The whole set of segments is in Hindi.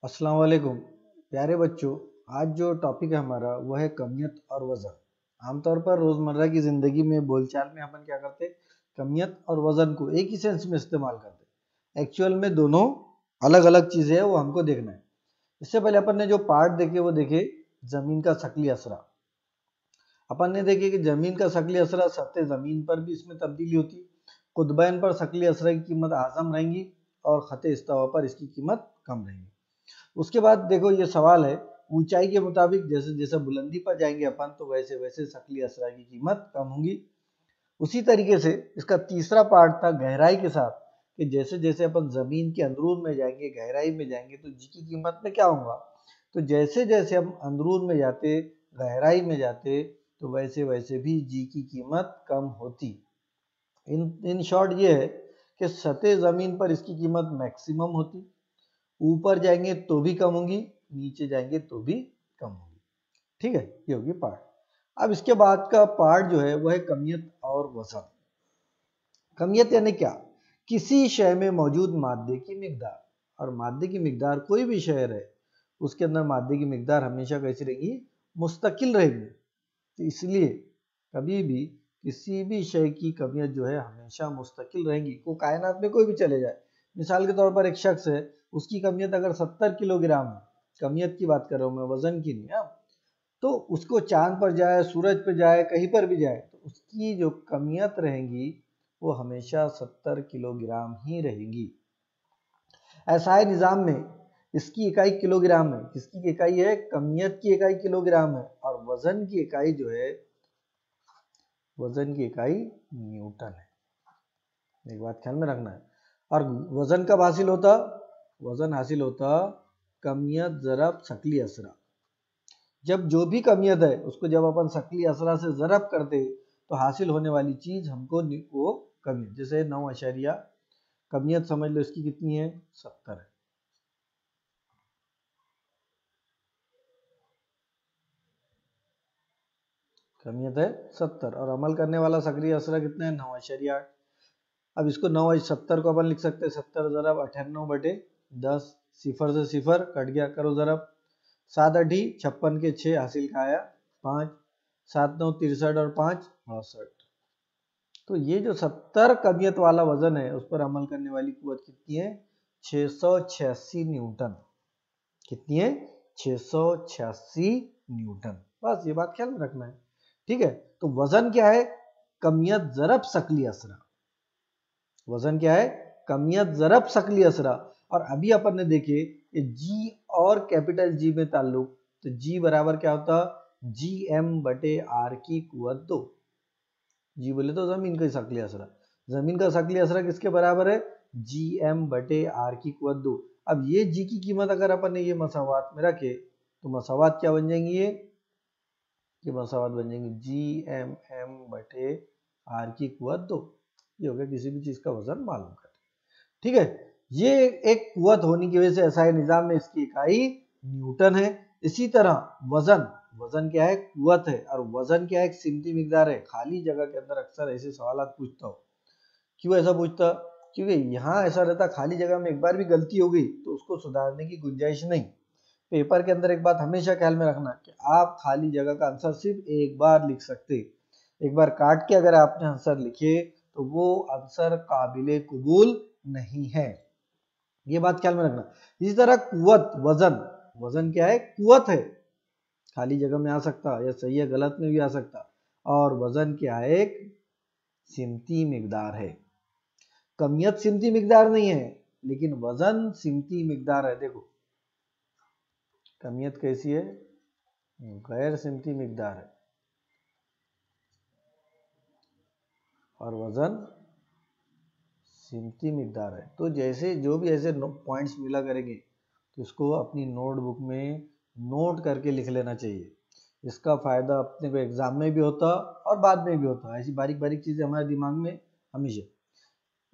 अस्सलाम वालेकुम प्यारे बच्चों। आज जो टॉपिक है हमारा वो है कमियत और वज़न। आमतौर पर रोज़मर्रा की ज़िंदगी में बोलचाल में अपन क्या करते हैं, कमियत और वज़न को एक ही सेंस में इस्तेमाल करते हैं। एक्चुअल में दोनों अलग अलग चीज़ें हैं, वो हमको देखना है। इससे पहले अपन ने जो पार्ट देखे वो देखे ज़मीन का शक्ली असरा। अपन ने देखे कि ज़मीन का शक्ली असरा सतह ज़मीन पर भी इसमें तब्दीली होती है। कुतबैन पर शक्ली असरा की कीमत आज़म रहेंगी और ख़त इस्तिवा पर इसकी कीमत कम रहेगी। उसके बाद देखो ये सवाल है, ऊंचाई के मुताबिक जैसे जैसे बुलंदी पर जाएंगे अपन तो वैसे वैसे शक्ली असरा की कीमत कम होगी। उसी तरीके से इसका तीसरा पार्ट था गहराई के साथ, कि जैसे जैसे अपन जमीन के अंदरून में जाएंगे, गहराई में जाएंगे तो जी की कीमत में क्या होगा। तो जैसे जैसे हम अंदरून में जाते, गहराई में जाते, तो वैसे वैसे भी जी की कीमत कम होती। इन शॉर्ट ये है कि सतह जमीन पर इसकी कीमत मैक्सिमम होती, ऊपर जाएंगे तो भी कम होगी, नीचे जाएंगे तो भी कम होगी। ठीक है, ये होगी पार्ट। अब इसके बाद का पार्ट जो है वह है कमियत और वजन। कमियत यानी क्या, किसी शय में मौजूद मादे की मिकदार, और मादे की मिकदार कोई भी शय है उसके अंदर मादे की मिकदार हमेशा कैसी रहेगी, मुस्तकिल रहेगी। तो इसलिए कभी भी किसी भी शय की कमियत जो है हमेशा मुस्तकिल रहेंगी। को कायनात में कोई भी चले जाए, मिसाल के तौर पर एक शख्स है, उसकी कमियत अगर 70 किलोग्राम है, कमियत की बात कर रहा हूँ मैं, वजन की नहीं है, तो उसको चांद पर जाए, सूरज पर जाए, कहीं पर भी जाए तो उसकी जो कमियत रहेंगी वो हमेशा 70 किलोग्राम ही रहेगी। ऐसा है निज़ाम में इसकी इकाई किलोग्राम है, किसकी इकाई है, कमियत की इकाई किलोग्राम है, और वजन की इकाई जो है, वजन की इकाई न्यूटन है। एक बात ख्याल में रखना है। और वजन कब हासिल होता, वजन हासिल होता कमियत ज़रब शक्ली असरा। जब जो भी कमियत है उसको जब अपन शक्ली असरा से ज़रब करते तो हासिल होने वाली चीज हमको वो कमियत, जैसे 9 अशरिया कमियत समझ लो इसकी कितनी है, 70 है। कमियत है 70 और अमल करने वाला शक्ली असरा कितना है, 9 अशरिया 8। अब इसको 9 70 को अपन लिख सकते हैं 70 ज़रब 98/10, सिफर से सिफर कट गया, करो ज़रब 7 8 56 के 6 हासिल का आया 5, 7 9 63 और 5 68। तो ये जो 70 कमियत वाला वजन है उस पर अमल करने वाली कुव्वत कितनी है, 686 न्यूटन। कितनी है, 686 न्यूटन। बस ये बात ख्याल में रखना है। ठीक है, तो वजन क्या है, कमियत ज़रब शक्ली असरा। वजन क्या है, कमियत ज़रब शक्ली असरा। और अभी अपन ने देखे कि जी और कैपिटल जी में ताल्लुक, तो जी बराबर क्या होता, जी एम बटे आर की कुव्वत 2। जी बोले तो जमीन का शक्ली असरा, जमीन का शक्ली असरा किसके बराबर है, जी एम बटे आर की कुव्वत 2। अब ये जी की कीमत अगर अपन ने ये मसावात में रखे तो मसावात क्या बन जाएंगी, ये मसावात बन जाएंगी जी एम एम बटे आर की कुव्वत 2। ये हो गया किसी भी चीज का वजन मालूम कर। ठीक है, ये एक कुव्वत होने की वजह से ऐसा है निजाम में इसकी इकाई न्यूटन है। इसी तरह वजन, वजन क्या है, कुव्वत है, और वजन क्या है, एक सिमती मिकदार है। खाली जगह के अंदर अक्सर ऐसे सवाल पूछता हो, क्यों ऐसा पूछता, क्योंकि यहाँ ऐसा रहता खाली जगह में एक बार भी गलती हो गई तो उसको सुधारने की गुंजाइश नहीं। पेपर के अंदर एक बात हमेशा ख्याल में रखना कि आप खाली जगह का आंसर सिर्फ एक बार लिख सकते, एक बार काट के अगर आपने आंसर लिखे तो वो आंसर काबिले कबूल नहीं है। ये बात ख्याल में रखना। इसी तरह कुव्वत, वजन, वजन क्या है, कुव्वत है, खाली जगह में आ सकता या सही है गलत में भी आ सकता। और वजन क्या है, एक सिमती मिकदार है। कमियत सिमती मिकदार नहीं है लेकिन वजन सिमती मिकदार है। देखो कमियत कैसी है, गैर सिमती मिकदार है, और वजन सिमती मिकदार है। तो जैसे जो भी ऐसे पॉइंट्स मिला करेंगे तो इसको अपनी नोटबुक में नोट करके लिख लेना चाहिए। इसका फ़ायदा अपने को एग्जाम में भी होता और बाद में भी होता। ऐसी बारीक बारीक चीज़ें हमारे दिमाग में हमेशा।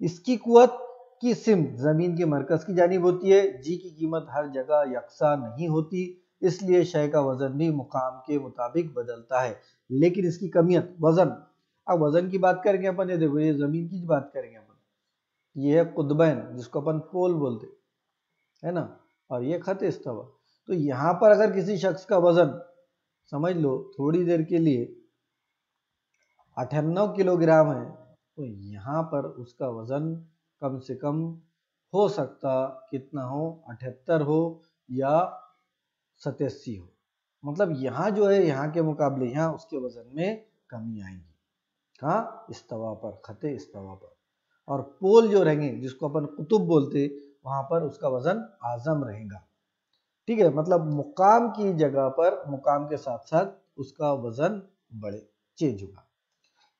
इसकी कुव्वत की सिमत जमीन के मरकज की जानिब होती है। जी की कीमत हर जगह यकसा नहीं होती, इसलिए शय का वजन भी मुकाम के मुताबिक बदलता है। लेकिन इसकी कमियत वजन, अब वजन की बात करेंगे अपन, ये देखो ये जमीन की बात करेंगे अपन, ये है कुतबैन जिसको अपन पोल बोलते है ना, और ये खत इस्तवा। तो यहाँ पर अगर किसी शख्स का वजन समझ लो थोड़ी देर के लिए 98 किलोग्राम है, तो यहाँ पर उसका वजन कम से कम हो सकता कितना हो, 78 हो या 87 हो। मतलब यहाँ जो है यहाँ के मुकाबले यहाँ उसके वजन में कमी आएगी। कहाँ? इस्तवा पर, खते इस्तवा पर। और पोल जो रहेंगे जिसको अपन कुतुब बोलते, वहां पर उसका वजन आजम रहेगा। ठीक है, मतलब मुकाम की जगह पर मुकाम के साथ साथ उसका वजन बढ़े, चेंज होगा।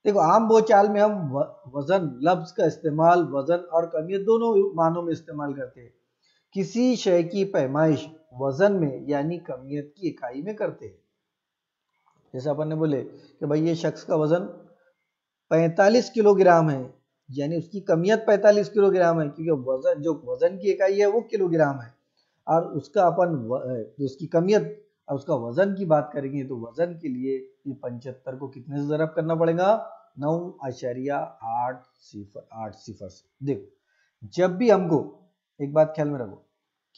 देखो आम बोलचाल में हम वजन लफ्ज का इस्तेमाल वजन और कमियत दोनों मानों में इस्तेमाल करते हैं। किसी शय की पैमाइश वजन में यानी कमियत की इकाई में करते हैं। जैसे अपन ने बोले कि भाई ये शख्स का वजन 45 किलोग्राम है, यानी उसकी कमियत 45 किलोग्राम है, क्योंकि वजन जो वजन की इकाई है वो किलोग्राम है, और उसका अपन उसकी कमियत और उसका वजन की बात करेंगे तो वजन के लिए ये 75 को कितने से ज़रब करना पड़ेगा? 9.8 सिफर से। देखो जब भी हमको एक बात ख्याल में रखो,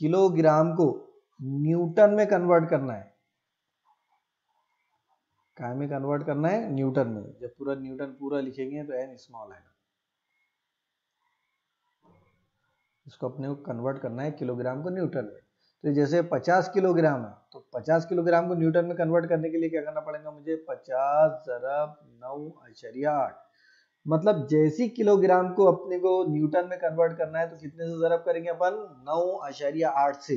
किलोग्राम को न्यूटन में कन्वर्ट करना है। काय में कन्वर्ट करना है? न्यूटन में। जब पूरा न्यूटन पूरा लिखेंगे तो एन स्मॉल आएगा। इसको अपने को कन्वर्ट करना है किलोग्राम को न्यूटन में। तो जैसे 50 किलोग्राम है, तो 50 किलोग्राम को न्यूटन में कन्वर्ट करने के लिए क्या करना पड़ेगा मुझे? 50 ज़रब 9.8। मतलब जैसी किलोग्राम को अपने को न्यूटन में कन्वर्ट करना है तो कितने से ज़रब करेंगे अपन? 9.8 से।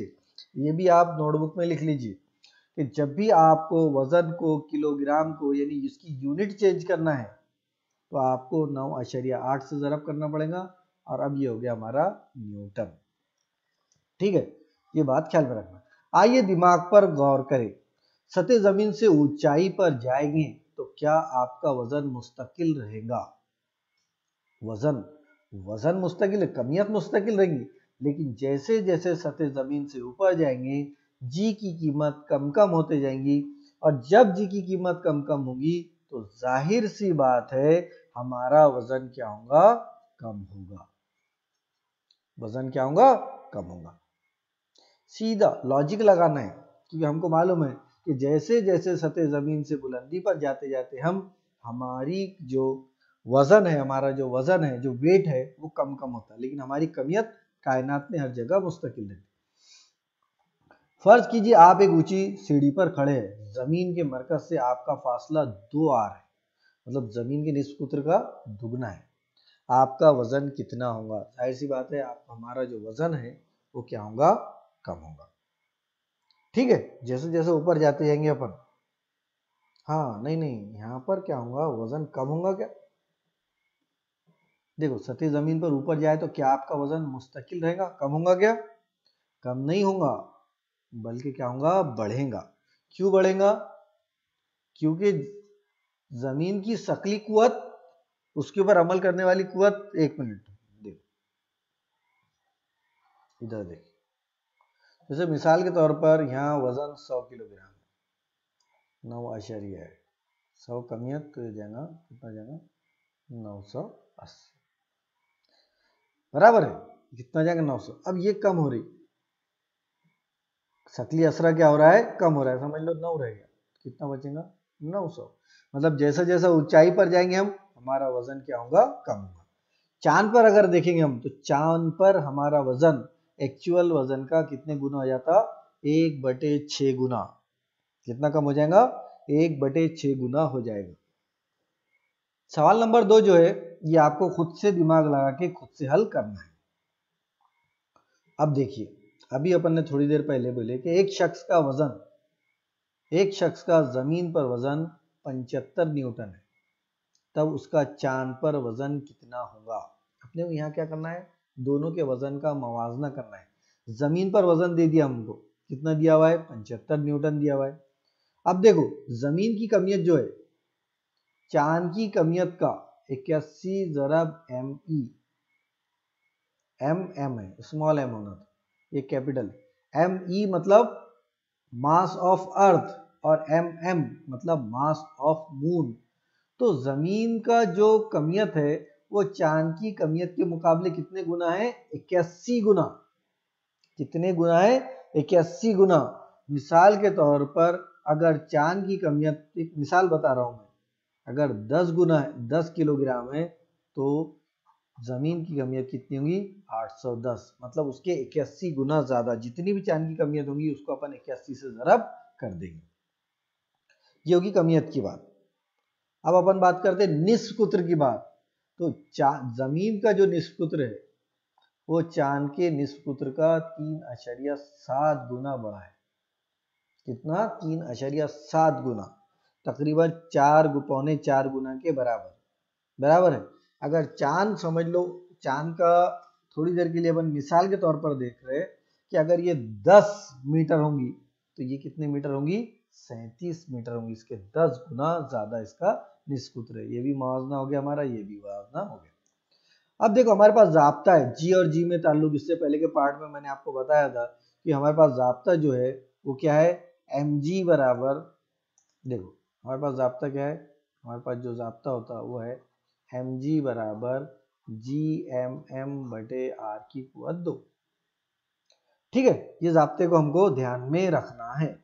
ये भी आप नोटबुक में लिख लीजिए कि जब भी आपको वजन को किलोग्राम को यानी इसकी यूनिट चेंज करना है तो आपको 9.8 से ज़रब करना पड़ेगा। और अब ये हो गया हमारा न्यूटन। ठीक है, ये बात ख्याल में रखना। आइए दिमाग पर गौर करें। सतह जमीन से ऊंचाई पर जाएंगे तो क्या आपका वजन मुस्तकिल रहेगा? वजन मुस्तकिल है, कमियत मुस्तकिल रहेगी, लेकिन जैसे जैसे सतह जमीन से ऊपर जाएंगे जी की कीमत कम कम होते जाएंगी, और जब जी की कीमत कम कम होगी तो जाहिर सी बात है हमारा वजन क्या होगा? कम होगा। वजन क्या होगा? कम होगा। सीधा लॉजिक लगाना है, क्योंकि हमको मालूम है कि जैसे जैसे सतह जमीन से बुलंदी पर जाते जाते हम हमारी जो वजन है, हमारा जो वजन है, जो वेट है वो कम कम होता है, लेकिन हमारी कमियत कायनात में हर जगह मुस्तकिल रहती। फर्ज कीजिए आप एक ऊंची सीढ़ी पर खड़े हैं, जमीन के मरकज से आपका फासला 2 आर है, मतलब जमीन के निस्फ कुतर का दुगना है। आपका वजन कितना होगा? जाहिर सी बात है आप हमारा जो वजन है वो क्या होगा? कम होगा। ठीक है, जैसे जैसे ऊपर जाते जाएंगे अपन, हाँ नहीं यहाँ पर क्या होगा? वजन कम होगा क्या? देखो सतह जमीन पर ऊपर जाए तो क्या आपका वजन मुस्तकिल रहेगा? कम होगा क्या? कम नहीं होगा, बल्कि क्या होगा? बढ़ेगा। क्यों बढ़ेगा? क्योंकि जमीन की शकली कुव्वत, उसके ऊपर अमल करने वाली कुव्वत, 1 मिनट देखो इधर देखिए, जैसे मिसाल के तौर पर यहाँ वजन 100 किलोग्राम है, 9.8 है, 100 कमियत तो ये जाएगा कितना जाएगा? 980 बराबर है। कितना जाएगा? 900। अब ये कम हो रही, शकली असरा क्या हो रहा है? कम हो रहा है, समझ लो 9 रहेगा, कितना बचेगा? 900। मतलब जैसा जैसा ऊंचाई पर जाएंगे हम, हमारा वजन क्या होगा? कम होगा। चांद पर अगर देखेंगे हम तो चांद पर हमारा वजन एक्चुअल वजन का कितने गुना हो जाता? 1/6 गुना। कितना कम हो जाएगा? 1/6 गुना हो जाएगा। सवाल नंबर 2 जो है ये आपको खुद से दिमाग लगा के खुद से हल करना है। अब देखिए, अभी अपन ने थोड़ी देर पहले बोले कि एक शख्स का जमीन पर वजन 75 न्यूटन है, तब उसका चांद पर वजन कितना होगा? अपने को यहाँ क्या करना है? दोनों के वजन का मवाजना करना है। जमीन पर वजन दे दिया हमको, कितना दिया हुआ है? 75 न्यूटन दिया हुआ है। अब देखो जमीन की कमियत जो है, चांद की कमियत का 81 ज़रब ME, एम है, स्मॉल एम होना था, ये कैपिटल। ME मतलब मास ऑफ अर्थ और MM मतलब मास ऑफ मून। तो जमीन का जो कमियत है वो चांद की कमियत के मुकाबले कितने गुना है? 81 गुना। कितने गुना है? 81 गुना। मिसाल के तौर पर अगर चांद की कमियत, एक मिसाल बता रहा हूं मैं, अगर 10 गुना 10 किलोग्राम है तो जमीन की कमियत कितनी होगी? 810, मतलब उसके 81 गुना ज्यादा। जितनी भी चांद की कमियत होगी उसको अपन 81 से ज़रब कर देंगे। ये होगी कमियत की बात। अब अपन बात करते हैं निस्फ कुत्र की बात। तो जमीन का जो निस्फ कुत्र है वो चांद के निस्फ कुत्र का 3.7 गुना बड़ा है। कितना? 3.7 गुना, तकरीबन 4 गुना के बराबर। बराबर है। अगर चांद समझ लो, चांद का थोड़ी देर के लिए अपन मिसाल के तौर पर देख रहे हैं कि अगर ये 10 मीटर होंगी तो ये कितने मीटर होंगी? 37 मीटर होंगी। इसके 10 गुना ज्यादा इसका निस्फ कुत्र है। ये भी मुआवजा हो गया हमारा, ये भी मुआवजा हो गया। अब देखो हमारे पास जाब्ता है जी और जी में ताल्लुक। इससे पहले के पार्ट में मैंने आपको बताया था कि हमारे पास जाब्ता जो है वो क्या है? एम जी बराबर, देखो हमारे पास जाब्ता क्या है? हमारे पास जो जाब्ता होता है वो है एम जी बराबर जी एम एम बटे आर की कुवत 2। ठीक है, ये जाब्ते को हमको ध्यान में रखना है।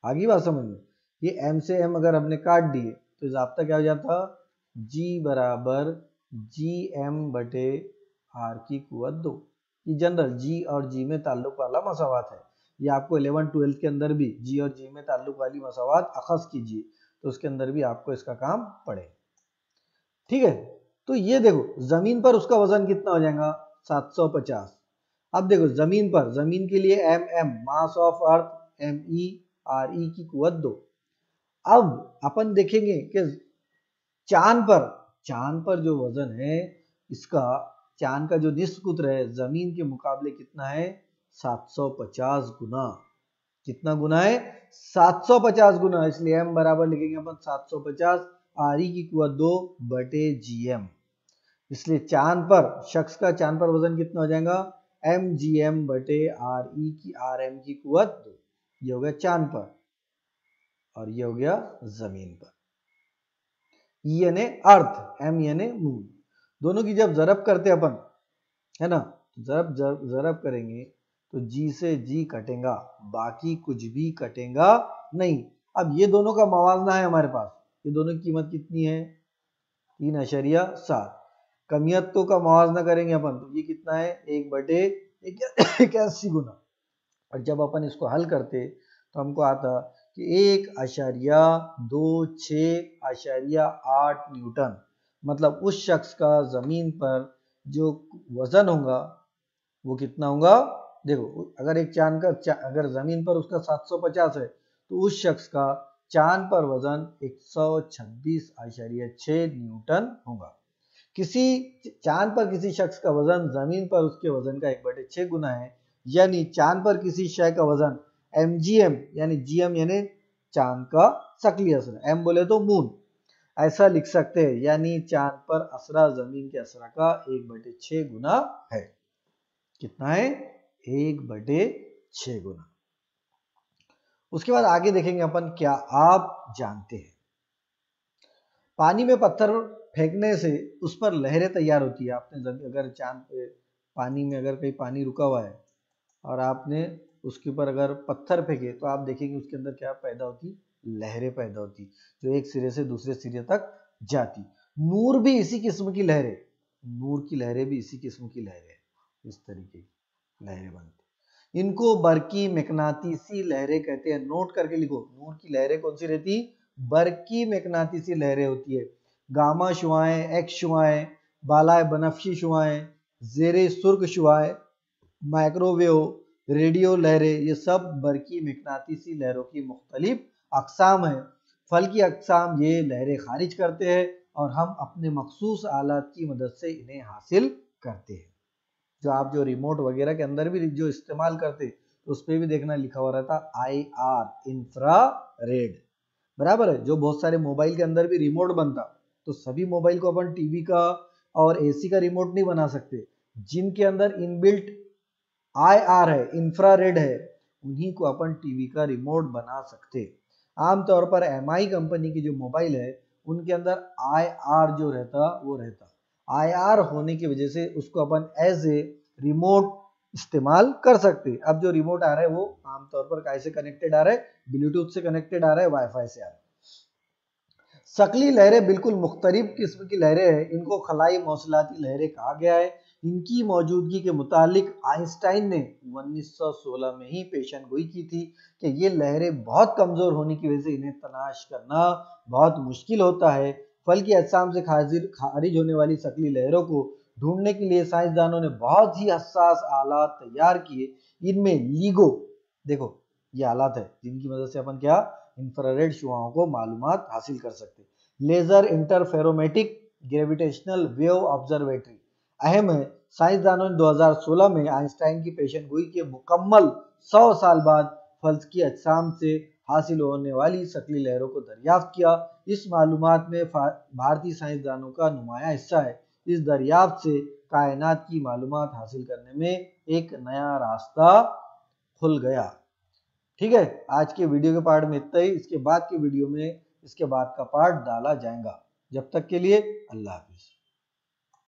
आगे बात समझ में। ये एम से एम अगर हमने काट दिए तो जाब्ता क्या हो जाता? जी बराबर जी एम बटे आर की कुवत 2। ये जनरल जी और जी में ताल्लुक वाला मसावात है। ये आपको 11-12 के अंदर भी जी और जी में ताल्लुक वाली मसावात अखज़ कीजिए तो उसके अंदर भी आपको इसका काम पड़े। ठीक है, तो ये देखो जमीन पर उसका वजन कितना हो जाएगा? 750। अब देखो जमीन पर, जमीन के लिए M M mass of earth, M E R E की कुवत 2। अब अपन देखेंगे कि चांद पर जो वजन है इसका, चांद का जो निस्फ कुत्र है जमीन के मुकाबले कितना है? 750 गुना। कितना गुना है? 750 गुना। इसलिए m बराबर लिखेंगे अपन 750 आर ई की कुवत 2 बटे जी एम। इसलिए चांद पर, शख्स का चांद पर वजन कितना हो जाएगा? एम जी एम बटे आर ई की आर एम की कुवत 2। ये हो गया चांद पर और ये हो गया जमीन पर। ई यानी अर्थ, एम यानी मून। दोनों की जब जरब करते अपन, है ना, जरब करेंगे तो जी से जी कटेगा, बाकी कुछ भी कटेगा नहीं। अब ये दोनों का मवाजना है हमारे पास। ये दोनों की कीमत कितनी है? 3.7। कमियतों का मवाजना करेंगे अपन तो ये कितना है? 1/81 गुना। और जब अपन इसको हल करते तो हमको आता कि 1.26/8 न्यूटन। मतलब उस शख्स का जमीन पर जो वजन होगा वो कितना होगा? देखो अगर एक चांद का, अगर जमीन पर उसका 750 है तो उस शख्स का चांद पर वजन 126.6 न्यूटन होगा। किसी चांद पर किसी शख्स का वजन जमीन पर उसके वजन का 1/6 गुना है, यानी चांद पर किसी शय का वजन mgm, यानी gm यानी चांद का शक्ली असर, m बोले तो मून, ऐसा लिख सकते हैं। यानी चांद पर असरा जमीन के असरा का 1/6 गुना है। कितना है? 1/6 गुना। उसके बाद आगे देखेंगे अपन, क्या आप जानते हैं पानी में पत्थर फेंकने से उस पर लहरें तैयार होती है। आपने अगर चांद पे पानी में अगर कहीं पानी रुका हुआ है और आपने उसके ऊपर अगर पत्थर फेंके तो आप देखेंगे उसके अंदर क्या पैदा होती? लहरें पैदा होती जो एक सिरे से दूसरे सिरे तक जाती। नूर भी इसी किस्म की लहरें, नूर की लहरें भी इसी किस्म की लहरें, इस तरीके की लहरें बनती। इनको बरकी मैग्नातीसी लहरें कहते हैं। नोट करके लिखो, नूर की लहरें कौन सी रहती? बरकी मैग्नातीसी लहरें होती है। गामा शुआएं, एक्स शुआएं, बालाए बनफशी शुआएं, जेरे सुर्ख शुआएं, माइक्रोवेव, रेडियो लहरें, ये सब बरकी मैग्नातीसी लहरों की मुख्तलिफ अकसाम है। फल की अकसाम ये लहरें खारिज करते हैं और हम अपने मखसूस आलात की मदद से इन्हें हासिल करते हैं। जो आप जो रिमोट वगैरह के अंदर भी जो इस्तेमाल करते तो उस पर भी देखना लिखा हुआ रहता IR, इंफ्रा रेड। बराबर है। जो बहुत सारे मोबाइल के अंदर भी रिमोट बनता, तो सभी मोबाइल को अपन टीवी का और एसी का रिमोट नहीं बना सकते। जिनके अंदर इनबिल्ट IR है, इंफ्रारेड है, उन्हीं को अपन टीवी का रिमोट बना सकते। आमतौर पर MI कंपनी की जो मोबाइल है उनके अंदर IR जो रहता वो रहता। IR होने की वजह से उसको अपन एज ए रिमोट इस्तेमाल कर सकते हैं। अब जो रिमोट आ रहा है वो आमतौर पर कैसे कनेक्टेड आ रहा है, ब्लूटूथ से कनेक्टेड आ रहा है, वाईफाई से आ रहा है। शकली लहरें बिल्कुल मुख्तलिफ किस्म की लहरें हैं, इनको खलाई मौसलाती लहरें कहा गया है। इनकी मौजूदगी के मुतालिक आइंस्टाइन ने 1916 में ही पेशन गोई की थी कि ये लहरें बहुत कमजोर होने की वजह से इन्हें तलाश करना बहुत मुश्किल होता है। फल की अजसाम से खारिज होने वाली शकली लहरों को ढूंढने के लिए साइंसदानों ने बहुत ही हसास आलात तैयार किए। इनमें लीगो, देखो ये आलात है जिनकी मदद से अपन क्या इंफ्रारेड शुआओं को मालूमात हासिल कर सकते हैं। लेजर इंटरफेरोमेटिक ग्रेविटेशनल वेव ऑब्जर्वेटरी अहम है। साइंसदानों ने 2016 में आइंस्टाइन की पेशेनगोई के मुकम्मल 100 साल बाद फल्क की अजसाम से हासिल होने वाली शकली लहरों को दरियाफ्त किया। इस मालूमात में भारतीय साइंसदानों का नुमाया हिस्सा है। इस दरियाफ्त से कायनात की मालूमात हासिल करने में एक नया रास्ता खुल गया। ठीक है, आज के वीडियो के पार्ट में इतना ही। इसके बाद के वीडियो में इसके बाद का पार्ट डाला जाएगा। जब तक के लिए अल्लाह हाफिज।